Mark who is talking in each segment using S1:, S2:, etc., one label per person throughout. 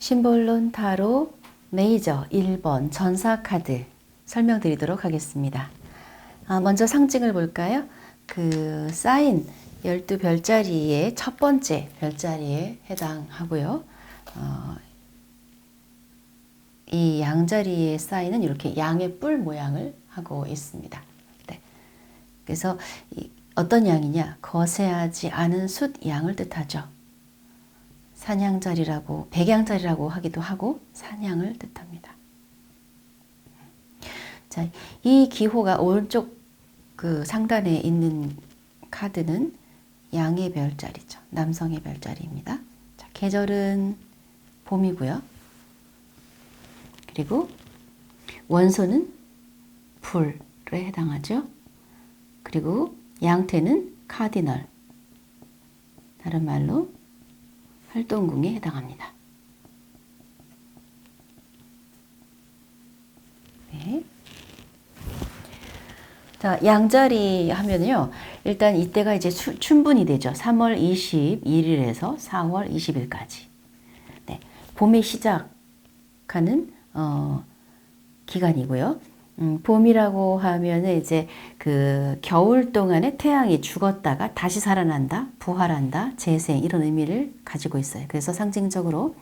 S1: 심볼론 타로 메이저 1번 전사 카드 설명드리도록 하겠습니다. 먼저 상징을 볼까요? 그 사인 12별자리의 첫 번째 별자리에 해당하고요. 이 양자리의 사인은 이렇게 양의 뿔 모양을 하고 있습니다. 네. 그래서 어떤 양이냐? 거세하지 않은 숫 양을 뜻하죠. 산양자리라고, 백양자리라고 하기도 하고 산양을 뜻합니다. 자, 이 기호가 오른쪽 그 상단에 있는 카드는 양의 별자리죠. 남성의 별자리입니다. 자, 계절은 봄이고요. 그리고 원소는 불에 해당하죠. 그리고 양태는 카디널, 다른 말로 활동궁에 해당합니다. 네. 자, 양자리 하면요. 일단 이때가 이제 춘분이 되죠. 3월 21일에서 4월 20일까지. 네. 봄이 시작하는 기간이고요. 봄이라고 하면은 이제 그 겨울 동안에 태양이 죽었다가 다시 살아난다, 부활한다, 재생 이런 의미를 가지고 있어요. 그래서 상징적으로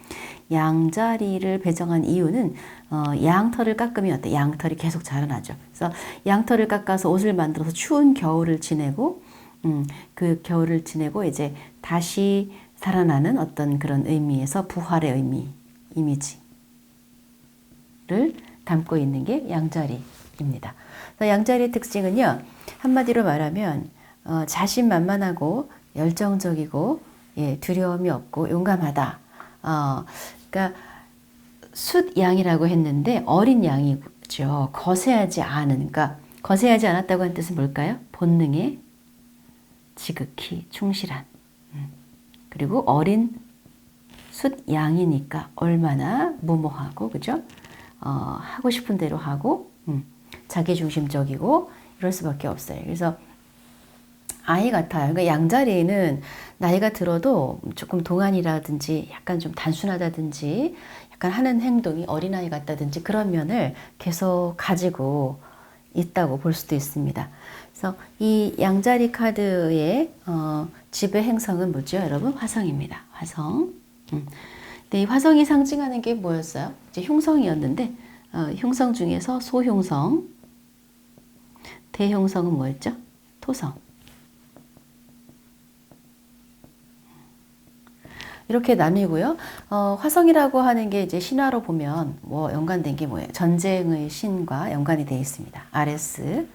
S1: 양자리를 배정한 이유는 양털을 깎으면 어때? 양털이 계속 자라나죠. 그래서 양털을 깎아서 옷을 만들어서 추운 겨울을 지내고 그 겨울을 지내고 이제 다시 살아나는 어떤 그런 의미에서 부활의 의미, 이미지를 담고 있는 게 양자리입니다. 양자리의 특징은요, 한마디로 말하면 자신만만하고 열정적이고 두려움이 없고 용감하다. 그러니까 숫양이라고 했는데 어린 양이죠. 거세하지 않은, 그러니까 거세하지 않았다고 하는 뜻은 뭘까요? 본능에 지극히 충실한. 그리고 어린 숫양이니까 얼마나 무모하고, 그죠? 하고 싶은 대로 하고, 자기중심적이고, 이럴 수밖에 없어요. 그래서 아이 같아요. 그러니까 양자리는 나이가 들어도 조금 동안이라든지 약간 좀 단순하다든지 약간 하는 행동이 어린아이 같다든지 그런 면을 계속 가지고 있다고 볼 수도 있습니다. 그래서 이 양자리 카드의 지배 행성은 뭐죠, 여러분? 화성입니다. 화성. 근데 이 화성이 상징하는 게 뭐였어요? 이제 흉성이었는데 흉성 중에서 소흉성, 대흉성은 뭐였죠? 토성. 이렇게 나뉘고요. 화성이라고 하는 게 이제 신화로 보면 뭐 연관된 게 뭐예요? 전쟁의 신과 연관이 되어 있습니다. 아레스.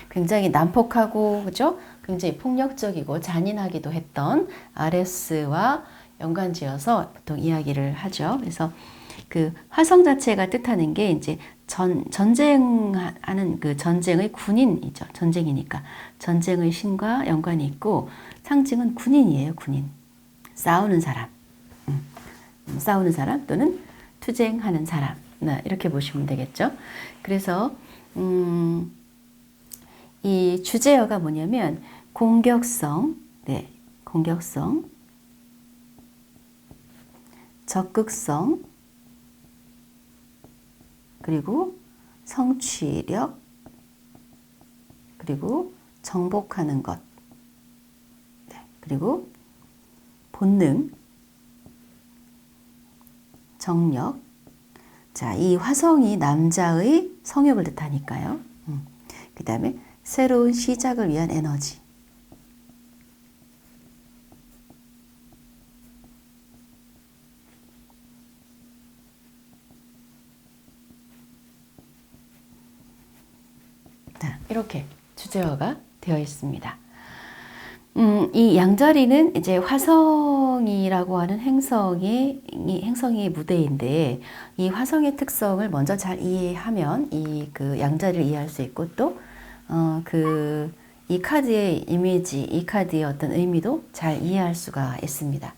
S1: 굉장히 난폭하고, 그죠? 굉장히 폭력적이고 잔인하기도 했던 아레스와 연관지어서 보통 이야기를 하죠. 그래서 그 화성 자체가 뜻하는 게 이제 전쟁하는 그 전쟁의 군인이죠. 전쟁이니까. 전쟁의 신과 연관이 있고, 상징은 군인이에요, 군인. 싸우는 사람. 싸우는 사람 또는 투쟁하는 사람. 이렇게 보시면 되겠죠. 그래서, 이 주제어가 뭐냐면, 공격성, 네, 공격성, 적극성, 그리고 성취력, 그리고 정복하는 것, 네, 그리고 본능, 정력. 자, 이 화성이 남자의 성욕을 뜻하니까요. 그 다음에 새로운 시작을 위한 에너지. 자, 이렇게 주제어가 되어 있습니다. 이 양자리는 이제 화성이라고 하는 행성의 무대인데, 이 화성의 특성을 먼저 잘 이해하면 이 그 양자리를 이해할 수 있고, 또 이 카드의 이미지, 이 카드의 어떤 의미도 잘 이해할 수가 있습니다.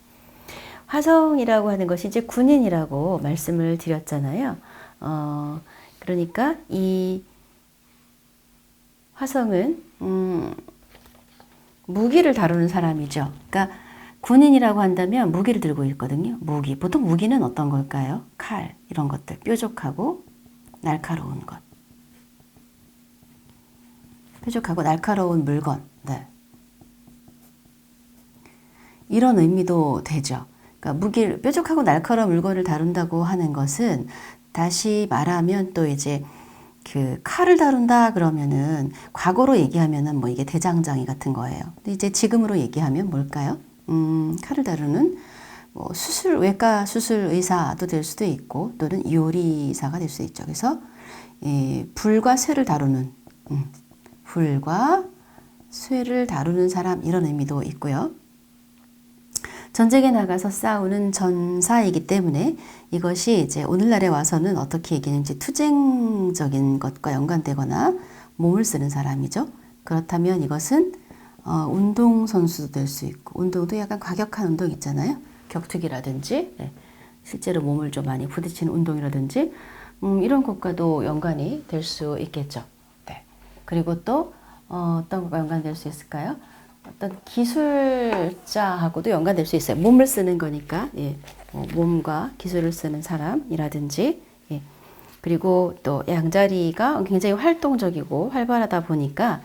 S1: 화성이라고 하는 것이 이제 군인이라고 말씀을 드렸잖아요. 그러니까 이 화성은 무기를 다루는 사람이죠. 그러니까 군인이라고 한다면 무기를 들고 있거든요. 무기. 보통 무기는 어떤 걸까요? 칼, 이런 것들. 뾰족하고 날카로운 것. 뾰족하고 날카로운 물건. 네. 이런 의미도 되죠. 그러니까 무기, 뾰족하고 날카로운 물건을 다룬다고 하는 것은 다시 말하면 또 이제 그 칼을 다룬다 그러면은 과거로 얘기하면은 뭐 이게 대장장이 같은 거예요. 근데 이제 지금으로 얘기하면 뭘까요? 칼을 다루는 뭐 외과 수술 의사도 될 수도 있고 또는 요리사가 될 수 있죠. 그래서 불과 쇠를 다루는 불과 쇠를 다루는 사람 이런 의미도 있고요. 전쟁에 나가서 싸우는 전사이기 때문에 이것이 이제 오늘날에 와서는 어떻게 얘기하는지 투쟁적인 것과 연관되거나 몸을 쓰는 사람이죠. 그렇다면 이것은 운동선수도 될 수 있고, 운동도 약간 과격한 운동 있잖아요. 격투기라든지, 네. 실제로 몸을 좀 많이 부딪히는 운동이라든지, 이런 것과도 연관이 될 수 있겠죠. 네. 그리고 또, 어떤 것과 연관될 수 있을까요? 어떤 기술자하고도 연관될 수 있어요. 몸을 쓰는 거니까, 예. 몸과 기술을 쓰는 사람이라든지, 예. 그리고 또 양자리가 굉장히 활동적이고 활발하다 보니까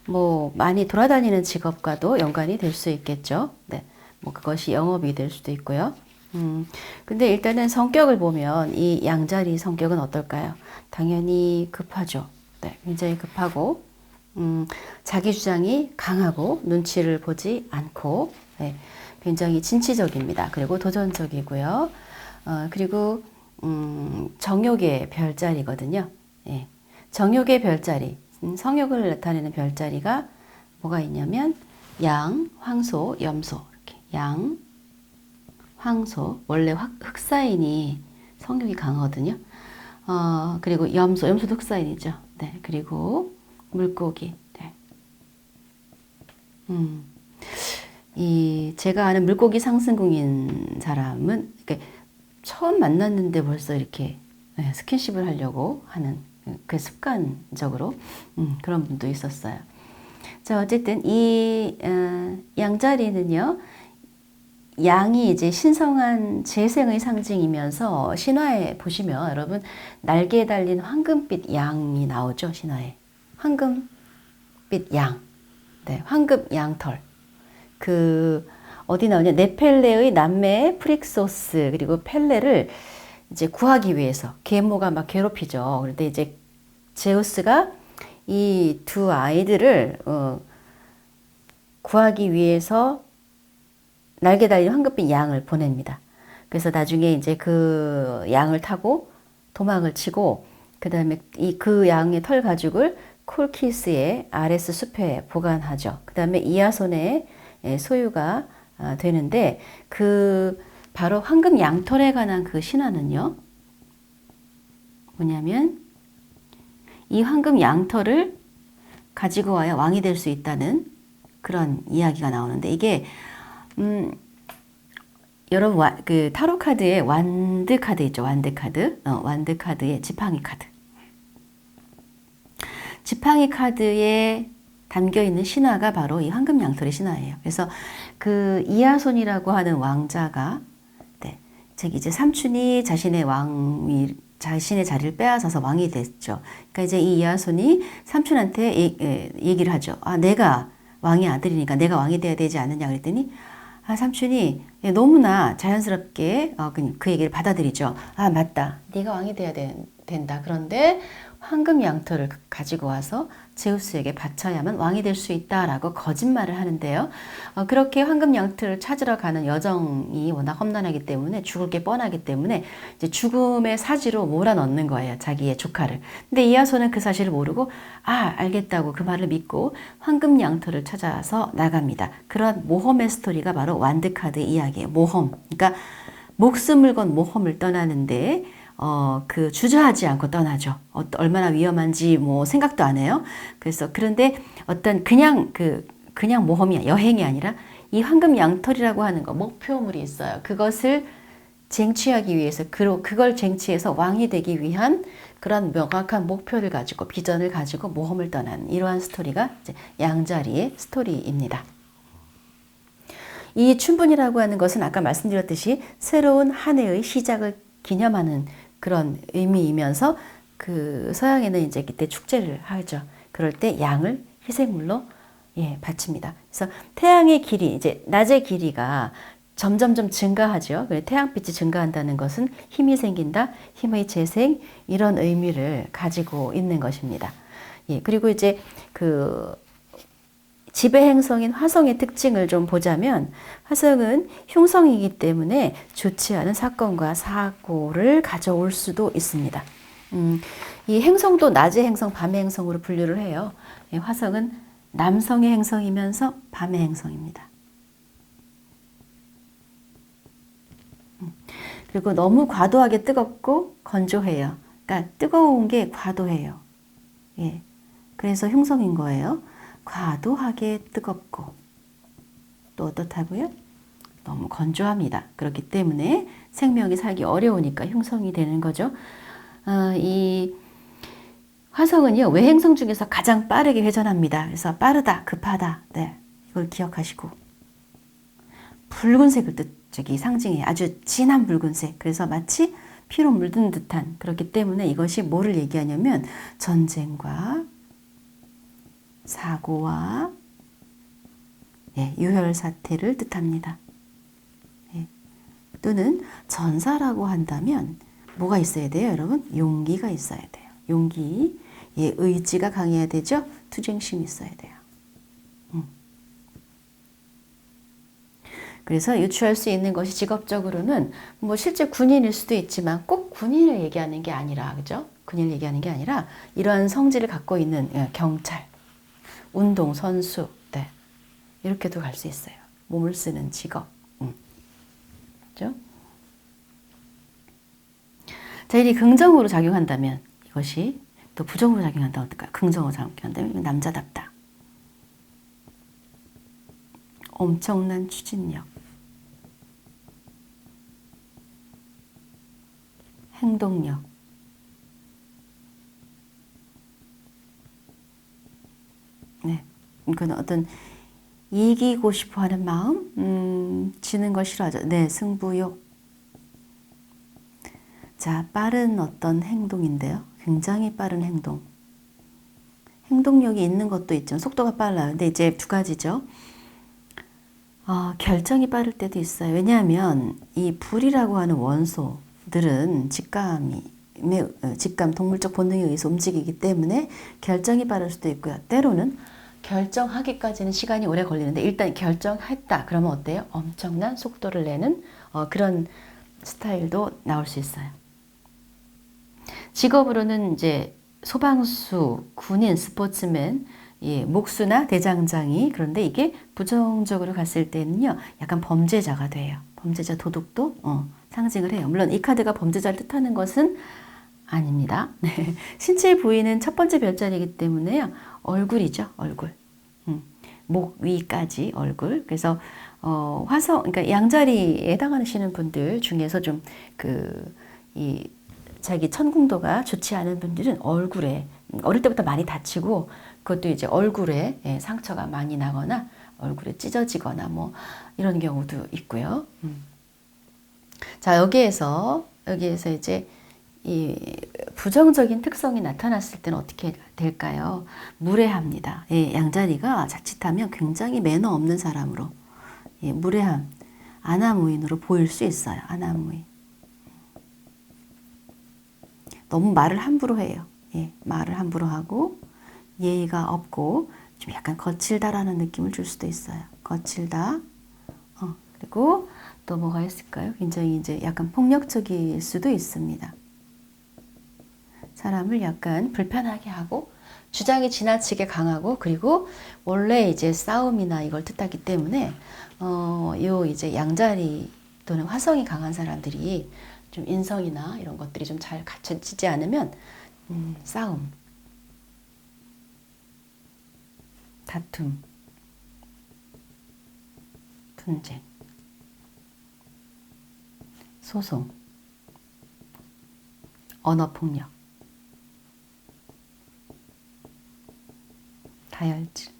S1: 뭐 많이 돌아다니는 직업과도 연관이 될 수 있겠죠. 네. 뭐 그것이 영업이 될 수도 있고요. 근데 일단은 성격을 보면 이 양자리 성격은 어떨까요? 당연히 급하죠. 네. 굉장히 급하고, 자기 주장이 강하고 눈치를 보지 않고, 네. 굉장히 진취적입니다. 그리고 도전적이고요. 그리고 정욕의 별자리거든요. 예. 정욕의 별자리, 성욕을 나타내는 별자리가 뭐가 있냐면 양, 황소, 염소 이렇게 양, 황소 원래 흑사인이 성욕이 강하거든요. 그리고 염소도 흑사인이죠. 네, 그리고 물고기. 네. 제가 아는 물고기 상승궁인 사람은 처음 만났는데 벌써 이렇게 스킨십을 하려고 하는 그 습관적으로 그런 분도 있었어요. 자, 어쨌든 이 양자리는요, 양이 이제 신성한 재생의 상징이면서 신화에 보시면 여러분 날개에 달린 황금빛 양이 나오죠, 신화에. 황금빛 양. 네, 황금 양털. 어디 나오냐? 네펠레의 남매 프릭소스 그리고 펠레를 이제 구하기 위해서 계모가 막 괴롭히죠. 그런데 이제 제우스가 이 두 아이들을 구하기 위해서 날개 달린 황금빛 양을 보냅니다. 그래서 나중에 이제 그 양을 타고 도망을 치고 그 다음에 그 양의 털 가죽을 콜키스의 아레스 숲에 보관하죠. 그 다음에 이아손의 소유가 되는데 바로 황금 양털에 관한 그 신화는요. 뭐냐면 이 황금 양털을 가지고 와야 왕이 될 수 있다는 그런 이야기가 나오는데 이게 여러분 그 타로 카드에 완드 카드 있죠. 완드 카드. 완드 카드에 지팡이 카드. 지팡이 카드에 담겨 있는 신화가 바로 이 황금 양털의 신화예요. 그래서 그 이하손이라고 하는 왕자가 즉 이제 삼촌이 자신의 자리를 빼앗아서 왕이 됐죠. 그러니까 이제 이 이하손이 삼촌한테 얘기를 하죠. 내가 왕의 아들이니까 내가 왕이 돼야 되지 않느냐 그랬더니 삼촌이 너무나 자연스럽게 그 얘기를 받아들이죠. 맞다. 네가 왕이 돼야 된다. 그런데 황금 양털을 가지고 와서 제우스에게 바쳐야만 왕이 될 수 있다라고 거짓말을 하는데요. 그렇게 황금 양털을 찾으러 가는 여정이 워낙 험난하기 때문에 죽을 게 뻔하기 때문에 이제 죽음의 사지로 몰아넣는 거예요. 자기의 조카를. 근데 이하손은 그 사실을 모르고 알겠다고 그 말을 믿고 황금 양털을 찾아서 나갑니다. 그런 모험의 스토리가 바로 완드카드 이야기예요. 모험. 그러니까 목숨을 건 모험을 떠나는데 주저하지 않고 떠나죠. 얼마나 위험한지 뭐 생각도 안 해요. 그런데 어떤 그냥 모험이 여행이 아니라 이 황금 양털이라고 하는 거 목표물이 있어요. 그것을 쟁취하기 위해서 그걸 쟁취해서 왕이 되기 위한 그런 명확한 목표를 가지고 비전을 가지고 모험을 떠나는 이러한 스토리가 이제 양자리의 스토리입니다. 이 춘분이라고 하는 것은 아까 말씀드렸듯이 새로운 한 해의 시작을 기념하는 그런 의미이면서 그 서양에는 이제 그때 축제를 하죠. 그럴 때 양을 희생물로 바칩니다. 그래서 태양의 길이 이제 낮의 길이가 점점점 증가하죠. 태양빛이 증가한다는 것은 힘이 생긴다, 힘의 재생 이런 의미를 가지고 있는 것입니다. 그리고 이제 그 지배 행성인 화성의 특징을 좀 보자면 화성은 흉성이기 때문에 좋지 않은 사건과 사고를 가져올 수도 있습니다. 이 행성도 낮의 행성, 밤의 행성으로 분류를 해요. 화성은 남성의 행성이면서 밤의 행성입니다. 그리고 너무 과도하게 뜨겁고 건조해요. 그러니까 뜨거운 게 과도해요. 그래서 흉성인 거예요. 과도하게 뜨겁고 또 어떻다고요? 너무 건조합니다. 그렇기 때문에 생명이 살기 어려우니까 흉성이 되는 거죠. 이 화성은요, 외행성 중에서 가장 빠르게 회전합니다. 그래서 빠르다, 급하다. 네, 이걸 기억하시고. 붉은색을 저기 상징해요. 아주 진한 붉은색. 그래서 마치 피로 물든 듯한 그렇기 때문에 이것이 뭐를 얘기하냐면 전쟁과 사고와 유혈 사태를 뜻합니다. 또는 전사라고 한다면 뭐가 있어야 돼요, 여러분? 용기가 있어야 돼요. 용기, 의지가 강해야 되죠. 투쟁심이 있어야 돼요. 그래서 유추할 수 있는 것이 직업적으로는 뭐 실제 군인일 수도 있지만 꼭 군인을 얘기하는 게 아니라, 그죠? 군인을 얘기하는 게 아니라 이러한 성질을 갖고 있는 경찰, 운동 선수, 네. 이렇게도 갈 수 있어요. 몸을 쓰는 직업. 그죠? 자, 일이 긍정으로 작용한다면 이것이 또 부정으로 작용한다면 어떨까요? 긍정으로 작용한다면 이건 남자답다. 엄청난 추진력. 행동력. 네. 이건 어떤 이기고 싶어 하는 마음, 지는 걸 싫어하죠. 네, 승부욕. 자, 빠른 어떤 행동인데요. 굉장히 빠른 행동. 행동력이 있는 것도 있죠. 속도가 빨라요. 근데 이제 두 가지죠. 결정이 빠를 때도 있어요. 왜냐하면 이 불이라고 하는 원소들은 직감, 동물적 본능에 의해서 움직이기 때문에 결정이 빠를 수도 있고요. 때로는 결정하기까지는 시간이 오래 걸리는데 일단 결정했다. 그러면 어때요? 엄청난 속도를 내는 그런 스타일도 나올 수 있어요. 직업으로는 이제 소방수, 군인, 스포츠맨, 목수나 대장장이. 그런데 이게 부정적으로 갔을 때는요, 약간 범죄자가 돼요. 범죄자 도덕도 상징을 해요. 물론 이 카드가 범죄자를 뜻하는 것은 아닙니다. 네. 신체 부위는 첫 번째 별자리이기 때문에요. 얼굴이죠, 얼굴. 목 위까지 얼굴. 그래서 화성, 그러니까 양자리에 해당하시는 분들 중에서 좀 자기 천궁도가 좋지 않은 분들은 얼굴에 어릴 때부터 많이 다치고 그것도 이제 얼굴에 상처가 많이 나거나 얼굴에 찢어지거나 뭐 이런 경우도 있고요. 자, 여기에서 이제 이 부정적인 특성이 나타났을 때는 어떻게 될까요? 무례합니다. 양자리가 자칫하면 굉장히 매너 없는 사람으로 무례함, 아나무인으로 보일 수 있어요. 아나무인. 너무 말을 함부로 해요. 말을 함부로 하고 예의가 없고 좀 약간 거칠다라는 느낌을 줄 수도 있어요. 거칠다. 그리고 또 뭐가 있을까요? 굉장히 이제 약간 폭력적일 수도 있습니다. 사람을 약간 불편하게 하고 주장이 지나치게 강하고 그리고 원래 이제 싸움이나 이걸 뜻하기 때문에 요 이제 양자리 또는 화성이 강한 사람들이 좀 인성이나 이런 것들이 좀 잘 갖춰지지 않으면 싸움, 다툼, 분쟁, 소송, 언어폭력, 다혈질.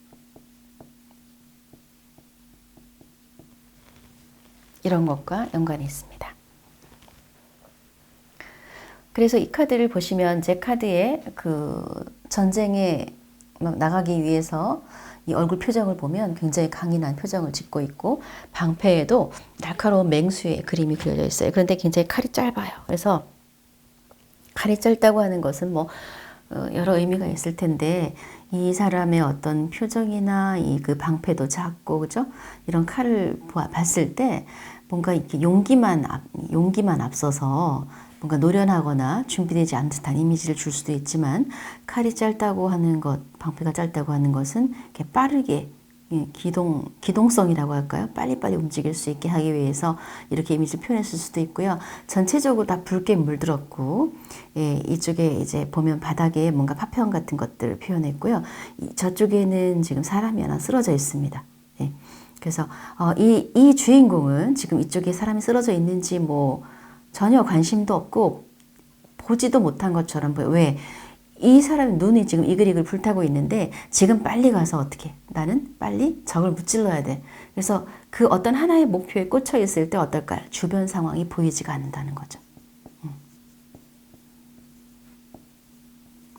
S1: 이런 것과 연관이 있습니다. 그래서 이 카드를 보시면 제 카드에 그 전쟁에 나가기 위해서 이 얼굴 표정을 보면 굉장히 강인한 표정을 짓고 있고 방패에도 날카로운 맹수의 그림이 그려져 있어요. 그런데 굉장히 칼이 짧아요. 그래서 칼이 짧다고 하는 것은 뭐 여러 의미가 있을 텐데 이 사람의 어떤 표정이나 이 그 방패도 작고 그죠? 이런 칼을 봤을 때 뭔가 이렇게 용기만 앞서서 뭔가 노련하거나 준비되지 않은 듯한 이미지를 줄 수도 있지만 칼이 짧다고 하는 것, 방패가 짧다고 하는 것은 이렇게 빠르게 기동성이라고 할까요? 빨리빨리 움직일 수 있게 하기 위해서 이렇게 이미지를 표현했을 수도 있고요. 전체적으로 다 붉게 물들었고, 예, 이쪽에 이제 보면 바닥에 뭔가 파편 같은 것들을 표현했고요. 저쪽에는 지금 사람이 하나 쓰러져 있습니다. 예. 그래서 이 주인공은 지금 이쪽에 사람이 쓰러져 있는지 뭐 전혀 관심도 없고 보지도 못한 것처럼 보여요. 왜? 이 사람의 눈이 지금 이글이글 불타고 있는데 지금 빨리 가서 어떻게? 나는 빨리 적을 무찔러야 돼. 그래서 그 어떤 하나의 목표에 꽂혀 있을 때 어떨까요? 주변 상황이 보이지가 않는다는 거죠.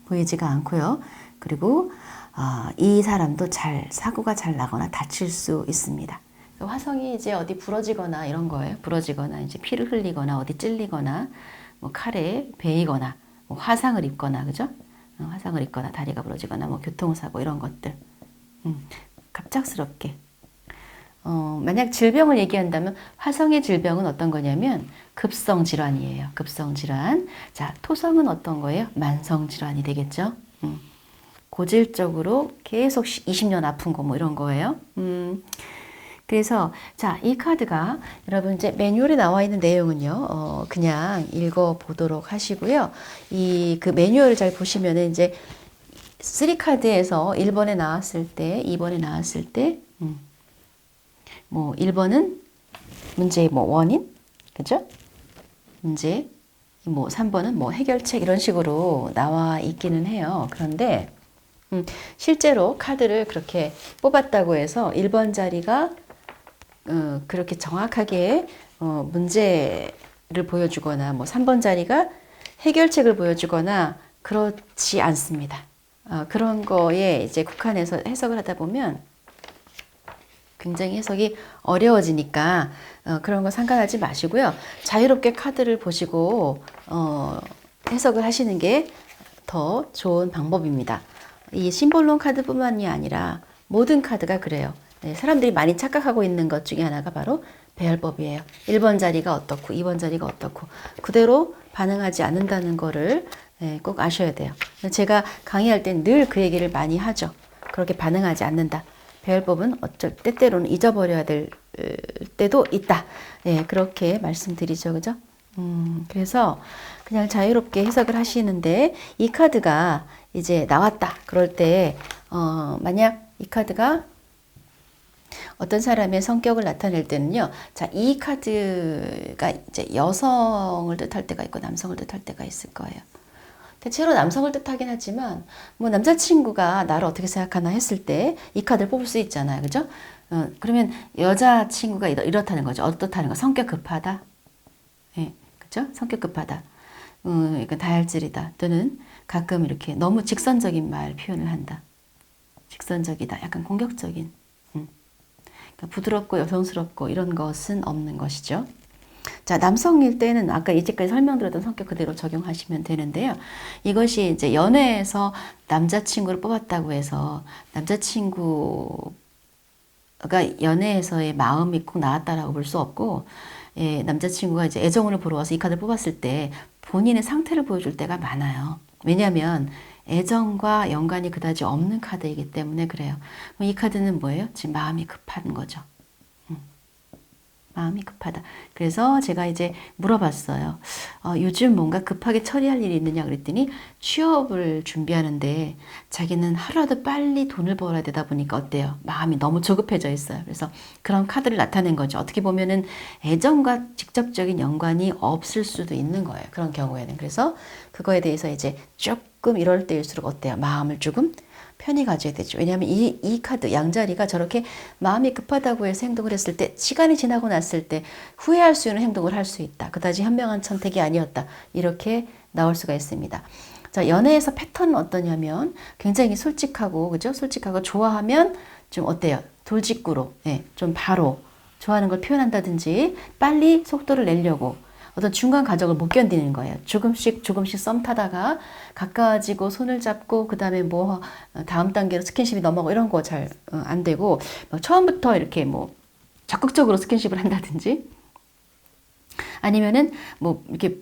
S1: 보이지가 않고요. 그리고 이 사람도 사고가 잘 나거나 다칠 수 있습니다. 화성이 이제 어디 부러지거나 이런 거예요. 부러지거나 이제 피를 흘리거나 어디 찔리거나 뭐 칼에 베이거나 뭐 화상을 입거나 그죠? 화상을 입거나 다리가 부러지거나 뭐 교통사고 이런 것들. 갑작스럽게. 만약 질병을 얘기한다면 화성의 질병은 어떤 거냐면 급성 질환이에요. 급성 질환. 자, 토성은 어떤 거예요? 만성 질환이 되겠죠. 고질적으로 계속 20년 아픈 거 뭐 이런 거예요. 그래서 자, 이 카드가 여러분 이제 매뉴얼에 나와 있는 내용은요. 그냥 읽어 보도록 하시고요. 그 매뉴얼을 잘 보시면은 이제 3카드에서 1번에 나왔을 때, 2번에 나왔을 때 뭐 1번은 문제의 뭐 원인, 그죠? 문제 뭐 3번은 뭐 해결책 이런 식으로 나와 있기는 해요. 그런데 실제로 카드를 그렇게 뽑았다고 해서 1번 자리가 그렇게 정확하게 문제를 보여주거나 뭐 3번 자리가 해결책을 보여주거나 그렇지 않습니다. 그런 거에 이제 국한해서 해석을 하다 보면 굉장히 해석이 어려워지니까 그런 거 상관하지 마시고요. 자유롭게 카드를 보시고 해석을 하시는 게 더 좋은 방법입니다. 이 심볼론 카드뿐만이 아니라 모든 카드가 그래요. 네, 사람들이 많이 착각하고 있는 것 중에 하나가 바로 배열법이에요. 1번 자리가 어떻고 2번 자리가 어떻고 그대로 반응하지 않는다는 거를 꼭 아셔야 돼요. 제가 강의할 땐 늘 그 얘기를 많이 하죠. 그렇게 반응하지 않는다. 배열법은 어쩔 때때로는 잊어버려야 될 때도 있다. 네, 그렇게 말씀드리죠. 그죠? 그래서 그냥 자유롭게 해석을 하시는데 이 카드가 이제 나왔다. 그럴 때 만약 이 카드가 어떤 사람의 성격을 나타낼 때는요. 자, 이 카드가 이제 여성을 뜻할 때가 있고 남성을 뜻할 때가 있을 거예요. 대체로 남성을 뜻하긴 하지만 뭐 남자친구가 나를 어떻게 생각하나 했을 때 이 카드를 뽑을 수 있잖아요. 그죠? 그러면 여자친구가 이렇다는 거죠. 어떻다는 거. 성격 급하다. 예, 그죠? 성격 급하다. 약간 다혈질이다. 또는 가끔 이렇게 너무 직선적인 말 표현을 한다. 직선적이다. 약간 공격적인. 그러니까 부드럽고 여성스럽고 이런 것은 없는 것이죠. 자, 남성일 때는 아까 이제까지 설명드렸던 성격 그대로 적용하시면 되는데요. 이것이 이제 연애에서 남자친구를 뽑았다고 해서 남자친구가 연애에서의 마음이 꼭 나왔다라고 볼 수 없고, 남자친구가 이제 애정운을 보러 와서 이 카드를 뽑았을 때 본인의 상태를 보여줄 때가 많아요. 왜냐하면 애정과 연관이 그다지 없는 카드이기 때문에 그래요. 이 카드는 뭐예요? 지금 마음이 급한 거죠. 마음이 급하다. 그래서 제가 이제 물어봤어요. 요즘 뭔가 급하게 처리할 일이 있느냐 그랬더니 취업을 준비하는데 자기는 하루라도 빨리 돈을 벌어야 되다 보니까 어때요? 마음이 너무 조급해져 있어요. 그래서 그런 카드를 나타낸 거죠. 어떻게 보면은 애정과 직접적인 연관이 없을 수도 있는 거예요. 그런 경우에는. 그래서 그거에 대해서 이제 조금 이럴 때일수록 어때요? 마음을 조금 편히 가져야 되죠. 왜냐하면 이 카드 양자리가 저렇게 마음이 급하다고 해서 행동을 했을 때 시간이 지나고 났을 때 후회할 수 있는 행동을 할 수 있다. 그다지 현명한 선택이 아니었다. 이렇게 나올 수가 있습니다. 자, 연애에서 패턴은 어떠냐면 굉장히 솔직하고 그죠? 솔직하고 좋아하면 좀 어때요? 돌직구로 예, 좀 바로 좋아하는 걸 표현한다든지 빨리 속도를 내려고 어떤 중간 과정을 못 견디는 거예요. 조금씩 조금씩 썸 타다가 가까워지고 손을 잡고 그 다음에 뭐 다음 단계로 스킨십이 넘어가고 이런 거 잘 안 되고 처음부터 이렇게 뭐 적극적으로 스킨십을 한다든지 아니면은 뭐 이렇게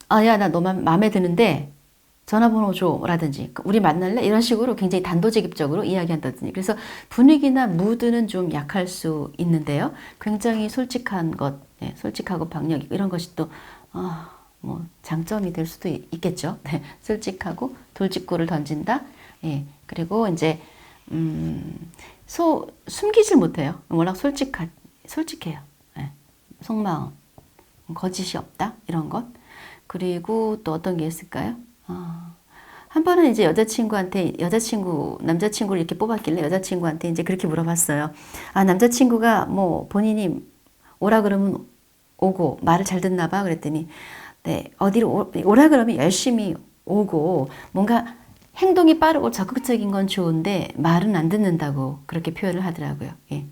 S1: 아, 야, 나 너 마음에 드는데 전화번호 줘 라든지 우리 만날래? 이런 식으로 굉장히 단도직입적으로 이야기한다든지 그래서 분위기나 무드는 좀 약할 수 있는데요. 굉장히 솔직한 것, 네, 솔직하고 박력 이런 것이 또 뭐 장점이 될 수도 있겠죠. 네, 솔직하고 돌직구를 던진다. 예, 그리고 이제 숨기질 못해요. 워낙 솔직해요. 네, 속마음, 거짓이 없다 이런 것. 그리고 또 어떤 게 있을까요? 한 번은 이제 남자친구를 이렇게 뽑았길래 여자친구한테 이제 그렇게 물어봤어요. 아, 남자친구가 뭐 본인이 오라 그러면 오고 말을 잘 듣나 봐. 그랬더니 네, 어디로 오라 그러면 열심히 오고 뭔가 행동이 빠르고 적극적인 건 좋은데 말은 안 듣는다고 그렇게 표현을 하더라고요. 예.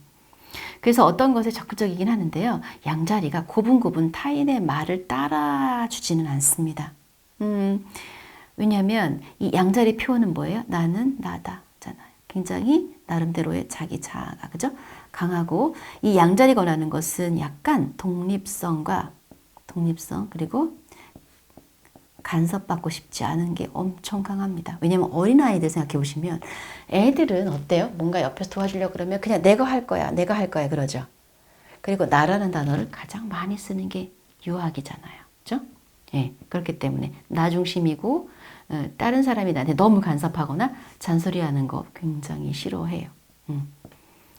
S1: 그래서 어떤 것에 적극적이긴 하는데요. 양자리가 고분고분 타인의 말을 따라주지는 않습니다. 왜냐하면 이 양자리 표현은 뭐예요? 나는 나다잖아요. 굉장히 나름대로의 자기 자아가 그죠? 강하고 이 양자리가 원하는 것은 약간 독립성 그리고 간섭받고 싶지 않은 게 엄청 강합니다. 왜냐면 어린아이들 생각해 보시면 애들은 어때요? 뭔가 옆에서 도와주려고 그러면 그냥 내가 할 거야 그러죠. 그리고 나라는 단어를 가장 많이 쓰는 게 유학이잖아요. 그죠? 예, 그렇기 때문에 나 중심이고 다른 사람이 나한테 너무 간섭하거나 잔소리하는 거 굉장히 싫어해요.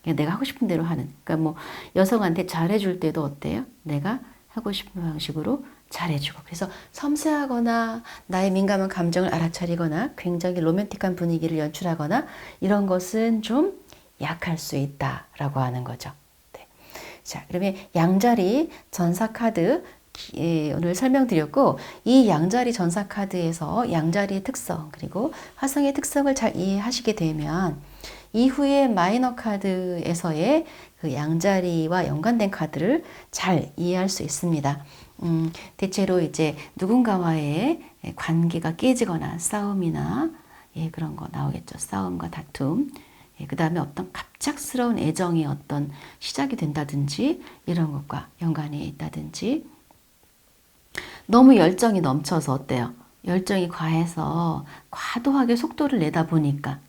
S1: 내가 하고 싶은 대로 하는. 그러니까 뭐 여성한테 잘해줄 때도 어때요? 내가 하고 싶은 방식으로 잘해주고. 그래서 섬세하거나 나의 민감한 감정을 알아차리거나 굉장히 로맨틱한 분위기를 연출하거나 이런 것은 좀 약할 수 있다라고 하는 거죠. 네. 자, 그러면 양자리 전사카드 오늘 설명드렸고 이 양자리 전사카드에서 양자리의 특성 그리고 화성의 특성을 잘 이해하시게 되면 이후에 마이너 카드에서의 그 양자리와 연관된 카드를 잘 이해할 수 있습니다. 대체로 이제 누군가와의 관계가 깨지거나 싸움이나 그런 거 나오겠죠. 싸움과 다툼. 그 다음에 어떤 갑작스러운 애정이 어떤 시작이 된다든지 이런 것과 연관이 있다든지 너무 열정이 넘쳐서 어때요? 열정이 과해서 과도하게 속도를 내다 보니까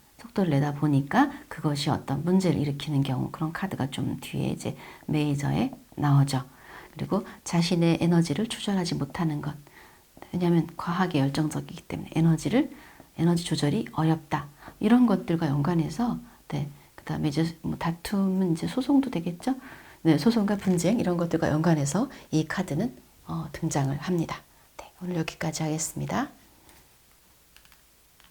S1: 그것이 어떤 문제를 일으키는 경우 그런 카드가 좀 뒤에 이제 메이저에 나오죠. 그리고 자신의 에너지를 조절하지 못하는 것. 왜냐하면 과하게 열정적이기 때문에 에너지 조절이 어렵다. 이런 것들과 연관해서 네. 그다음에 이제 뭐 다툼은 이제 소송도 되겠죠. 네, 소송과 분쟁 이런 것들과 연관해서 이 카드는 등장을 합니다. 네, 오늘 여기까지 하겠습니다.